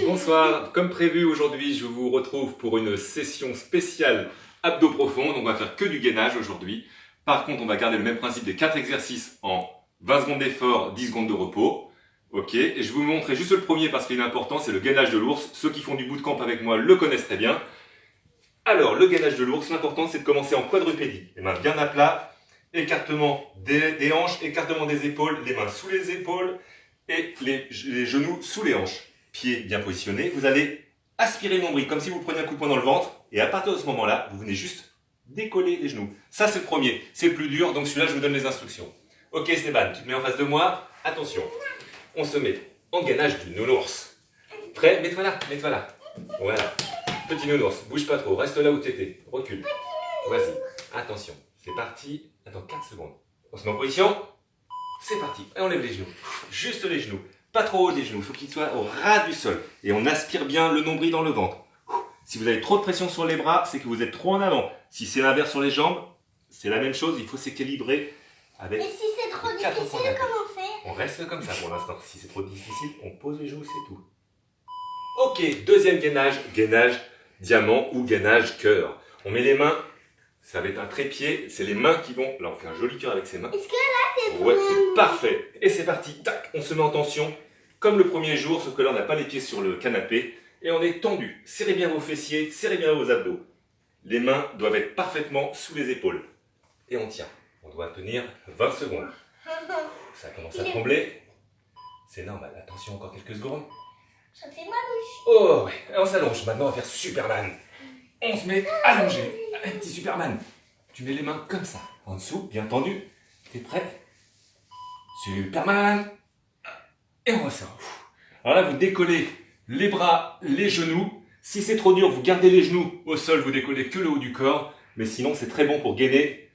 Bonsoir, comme prévu aujourd'hui, je vous retrouve pour une session spéciale abdos profonds. Donc on va faire que du gainage aujourd'hui. Par contre, on va garder le même principe des 4 exercices en 20 secondes d'effort, 10 secondes de repos. Ok, et je vais vous montrer juste le premier parce qu'il est important, c'est le gainage de l'ours. Ceux qui font du bootcamp avec moi le connaissent très bien. Alors, le gainage de l'ours, l'important c'est de commencer en quadrupédie. Les mains bien à plat, écartement des hanches, écartement des épaules, les mains sous les épaules et les genoux sous les hanches. Pieds bien positionnés. Vous allez aspirer le nombril comme si vous preniez un coup de poing dans le ventre. Et à partir de ce moment-là, vous venez juste décoller les genoux. Ça, c'est le premier. C'est le plus dur, donc celui-là, je vous donne les instructions. Ok, Stéban, tu te mets en face de moi. Attention, on se met en gainage du nounours. Prêt? Mets-toi là, mets-toi là. Voilà. Petit nounours, bouge pas trop, reste là où tu étais. Recule. Vas-y, attention. C'est parti. Attends 4 secondes. On se met en position. C'est parti. Et on lève les genoux. Juste les genoux. Pas trop haut des genoux, il faut qu'ils soient au ras du sol. Et on aspire bien le nombril dans le ventre. Si vous avez trop de pression sur les bras, c'est que vous êtes trop en avant. Si c'est l'inverse sur les jambes, c'est la même chose, il faut s'équilibrer avec. Mais si c'est trop difficile, comment on fait? On reste comme ça pour l'instant. Si c'est trop difficile, on pose les genoux, c'est tout. Ok, deuxième gainage, gainage diamant ou gainage cœur. On met les mains, ça va être un trépied, c'est les mains qui vont. Là, on fait un joli cœur avec ses mains. Est-ce que là, c'est Ouais, c'est parfait. Et c'est parti, tac, on se met en tension, comme le premier jour, sauf que là, on n'a pas les pieds sur le canapé, et on est tendu. Serrez bien vos fessiers, serrez bien vos abdos. Les mains doivent être parfaitement sous les épaules. Et on tient. On doit tenir 20 secondes. Ça commence à trembler. C'est normal. Attention, encore quelques secondes. Ça fait ma bouche. Oh, ouais. On s'allonge. Maintenant, on va faire Superman. On se met allongé. Un petit Superman. Tu mets les mains comme ça. En dessous, bien tendu. T'es prêt? Superman. Et on ressort. Alors là, vous décollez les bras, les genoux. Si c'est trop dur, vous gardez les genoux au sol, vous décollez que le haut du corps. Mais sinon, c'est très bon pour gainer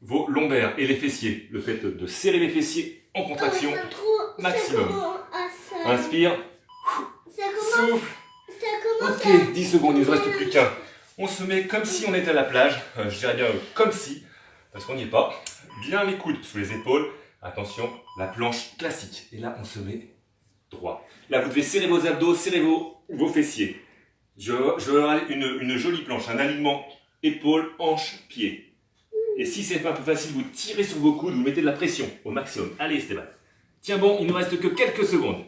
vos lombaires et les fessiers. Le fait de serrer les fessiers en contraction maximum. Inspire. Souffle. Ok, 10 secondes, il ne nous reste plus qu'un. On se met comme si on était à la plage. Je dirais bien comme si, parce qu'on n'y est pas. Bien les coudes sous les épaules. Attention, la planche classique. Et là, on se met droit. Là, vous devez serrer vos abdos, serrer vos fessiers. Je veux une jolie planche, un alignement épaules, hanches, pieds. Et si c'est un peu facile, vous tirez sur vos coudes, vous mettez de la pression au maximum. Allez, Stéban. Tiens bon, il ne nous reste que quelques secondes.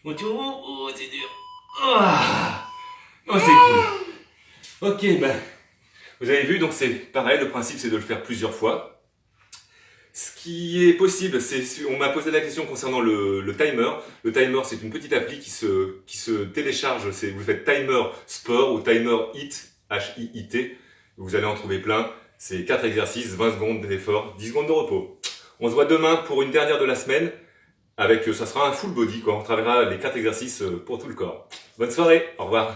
Oh, c'est dur. Oh, c'est cool. Ok, ben, vous avez vu, donc c'est pareil, le principe c'est de le faire plusieurs fois. Ce qui est possible, on m'a posé la question concernant le timer. Le timer, c'est une petite appli qui se télécharge. Vous faites timer sport ou timer HIIT, H-I-I-T. Vous allez en trouver plein. C'est 4 exercices, 20 secondes d'effort, 10 secondes de repos. On se voit demain pour une dernière de la semaine. Ça sera un full body, quoi. On travaillera les 4 exercices pour tout le corps. Bonne soirée, au revoir.